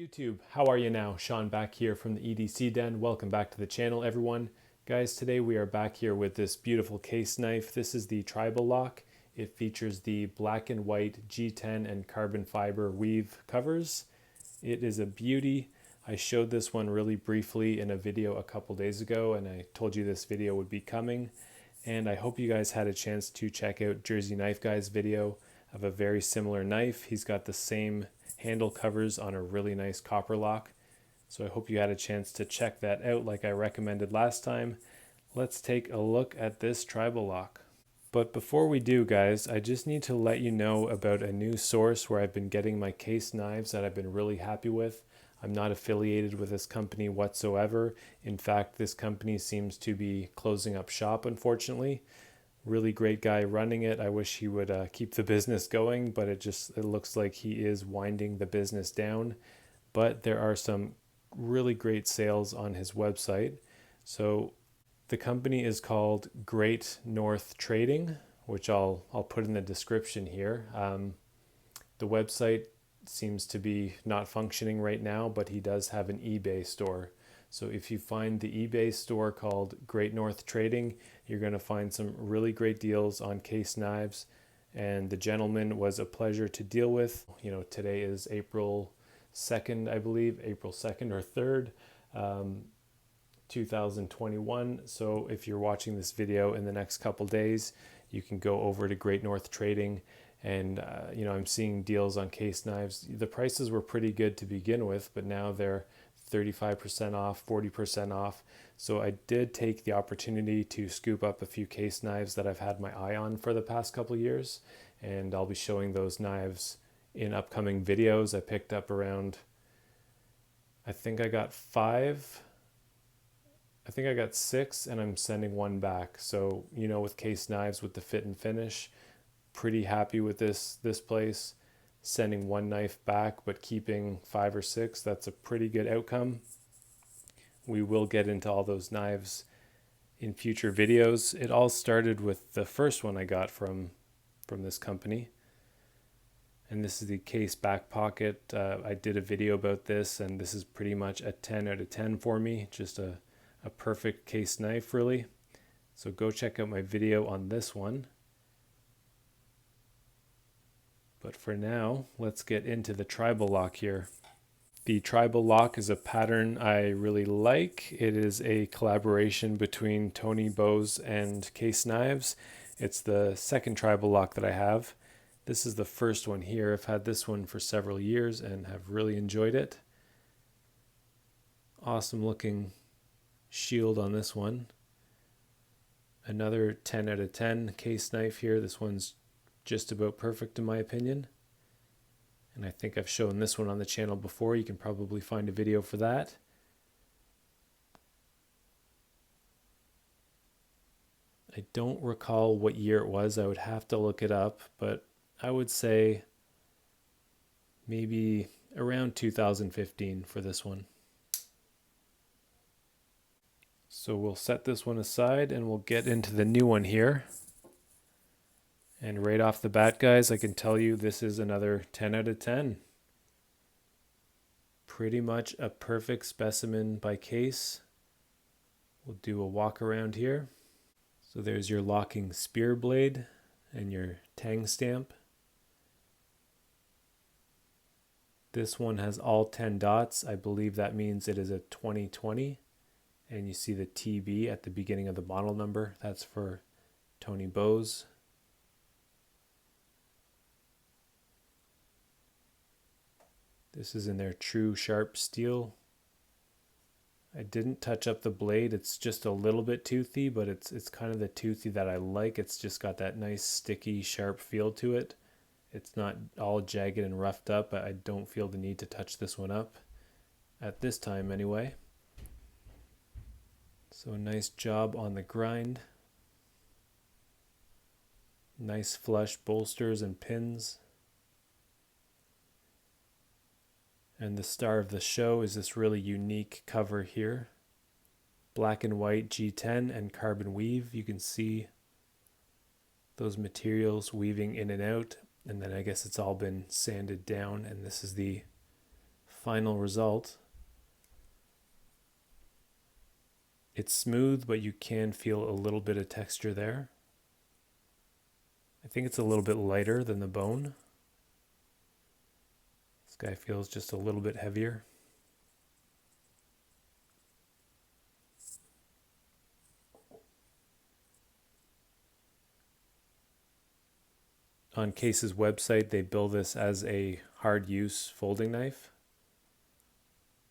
YouTube, how are you now? Sean back here from the EDC Den. Welcome back to the channel, everyone. Guys, today we are back here with this beautiful case knife. This is the Tribal Lock. It features the black and white G10 and carbon fiber weave covers. It is a beauty. I showed this one really briefly in a video a couple days ago, and I told you this video would be coming. And I hope you guys had a chance to check out Jersey Knife Guy's video of a very similar knife. He's got the same handle covers on a really nice copper lock. So I hope you had a chance to check that out like I recommended last time. Let's take a look at this Tribal Lock. But before we do, guys, I just need to let you know about a new source where I've been getting my case knives that I've been really happy with. I'm not affiliated with this company whatsoever. In fact, this company seems to be closing up shop, unfortunately. Really great guy running it. I wish he would keep the business going, but it looks like he is winding the business down. But there are some really great sales on his website. So the company is called Great North Trading, which I'll put in the description here. The website seems to be not functioning right now, but he does have an eBay store. So if you find the eBay store called Great North Trading, you're going to find some really great deals on case knives. And the gentleman was a pleasure to deal with. You know, today is April 2nd, I believe, April 2nd or 3rd, 2021. So if you're watching this video in the next couple days, you can go over to Great North Trading. And, you know, I'm seeing deals on case knives. The prices were pretty good to begin with, but now they're 35% off, 40% off. So I did take the opportunity to scoop up a few case knives that I've had my eye on for the past couple years. And I'll be showing those knives in upcoming videos. I picked up around, I think I got 6, and I'm sending one back. So, you know, with case knives, with the fit and finish, pretty happy with this place. Sending one knife back but keeping 5 or 6, that's a pretty good outcome. We will get into all those knives in future videos. It all started with the first one I got from this company, and this is the case back pocket. I did a video about this, and this is pretty much a 10 out of 10 for me. Just a perfect case knife, really. So go check out my video on this one. But for now, let's get into the Tribal Lock here. The Tribal Lock is a pattern I really like. It is a collaboration between Tony Bose and Case Knives. It's the second Tribal Lock that I have. This is the first one here. I've had this one for several years and have really enjoyed it. Awesome looking shield on this one. Another 10 out of 10 case knife here. This one's just about perfect in my opinion. And I think I've shown this one on the channel before. You can probably find a video for that. I don't recall what year it was. I would have to look it up, but I would say maybe around 2015 for this one. So we'll set this one aside and we'll get into the new one here. And right off the bat, guys, I can tell you this is another 10 out of 10. Pretty much a perfect specimen by Case. We'll do a walk around here. So there's your locking spear blade and your tang stamp. This one has all 10 dots. I believe that means it is a 2020. And you see the TB at the beginning of the model number. That's for Tony Bose. This is in their true sharp steel. I didn't touch up the blade. It's just a little bit toothy, but it's kind of the toothy that I like. It's just got that nice sticky sharp feel to it. It's not all jagged and roughed up. I don't feel the need to touch this one up at this time anyway. So a nice job on the grind. Nice flush bolsters and pins. And the star of the show is this really unique cover here. Black and white G10 and carbon weave. You can see those materials weaving in and out. And then I guess it's all been sanded down. And this is the final result. It's smooth, but you can feel a little bit of texture there. I think it's a little bit lighter than the bone. This guy feels just a little bit heavier. On Case's website, they bill this as a hard use folding knife.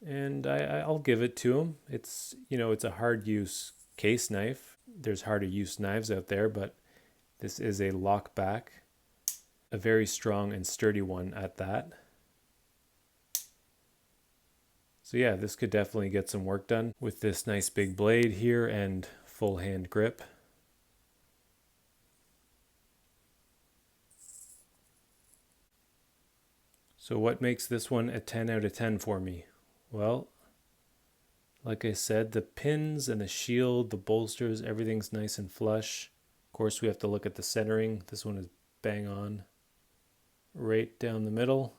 And I'll give it to them. It's, it's a hard use case knife. There's harder use knives out there, but this is a lock back, a very strong and sturdy one at that. So yeah, this could definitely get some work done with this nice big blade here and full hand grip. So what makes this one a 10 out of 10 for me? Well, like I said, the pins and the shield, the bolsters, everything's nice and flush. Of course, we have to look at the centering. This one is bang on. Right down the middle.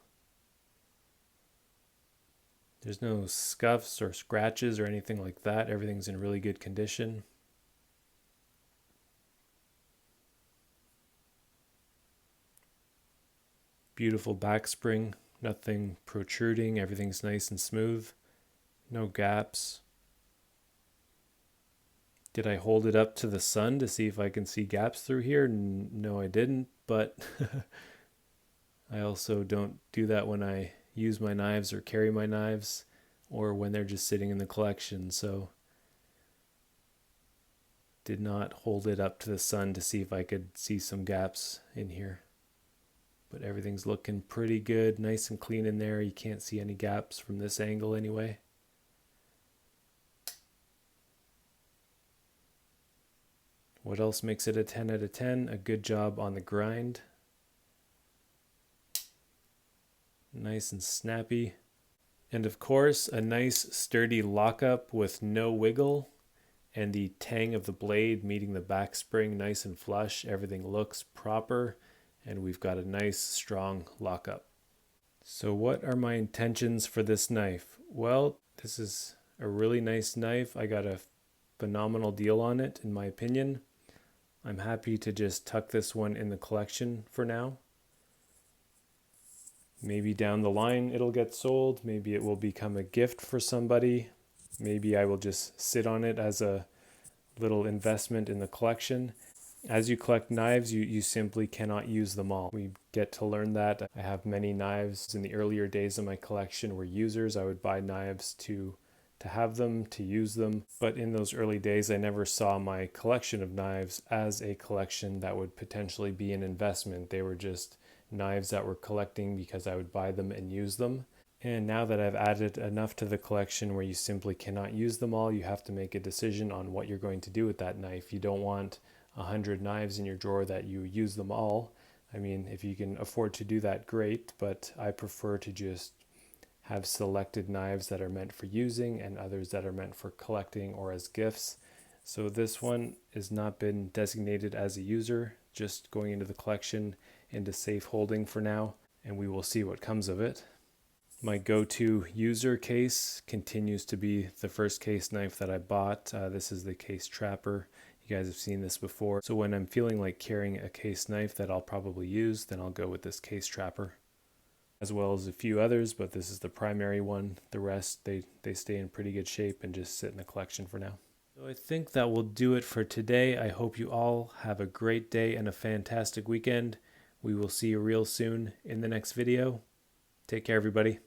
There's no scuffs or scratches or anything like that. Everything's in really good condition. Beautiful back spring, nothing protruding, everything's nice and smooth, no gaps. Did I hold it up to the sun to see if I can see gaps through here? No, I didn't, but I also don't do that when I use my knives or carry my knives or when they're just sitting in the collection, so did not hold it up to the sun to see if I could see some gaps in here. But everything's looking pretty good, nice and clean in there. You can't see any gaps from this angle anyway. What else makes it a 10 out of 10? A good job on the grind. Nice and snappy. And of course, a nice sturdy lockup with no wiggle. And the tang of the blade meeting the back spring nice and flush. Everything looks proper. And we've got a nice strong lockup. So what are my intentions for this knife? Well, this is a really nice knife. I got a phenomenal deal on it, in my opinion. I'm happy to just tuck this one in the collection for now. Maybe down the line it'll get sold. Maybe it will become a gift for somebody. Maybe I will just sit on it as a little investment in the collection. As you collect knives, you simply cannot use them all. We get to learn that. I have many knives in the earlier days of my collection were users. I would buy knives to have them, to use them. But in those early days, I never saw my collection of knives as a collection that would potentially be an investment. They were just knives that were collecting because I would buy them and use them. And now that I've added enough to the collection where you simply cannot use them all, you have to make a decision on what you're going to do with that knife. You don't want 100 knives in your drawer that you use them all. I mean, if you can afford to do that, great, but I prefer to just have selected knives that are meant for using and others that are meant for collecting or as gifts. So this one has not been designated as a user, just going into the collection into safe holding for now, and we will see what comes of it. My go-to user case continues to be the first case knife that I bought. This is the Case Trapper. You guys have seen this before. So when I'm feeling like carrying a case knife that I'll probably use, then I'll go with this Case Trapper, as well as a few others, but this is the primary one. The rest, they stay in pretty good shape and just sit in the collection for now. So I think that will do it for today. I hope you all have a great day and a fantastic weekend. We will see you real soon in the next video. Take care, everybody.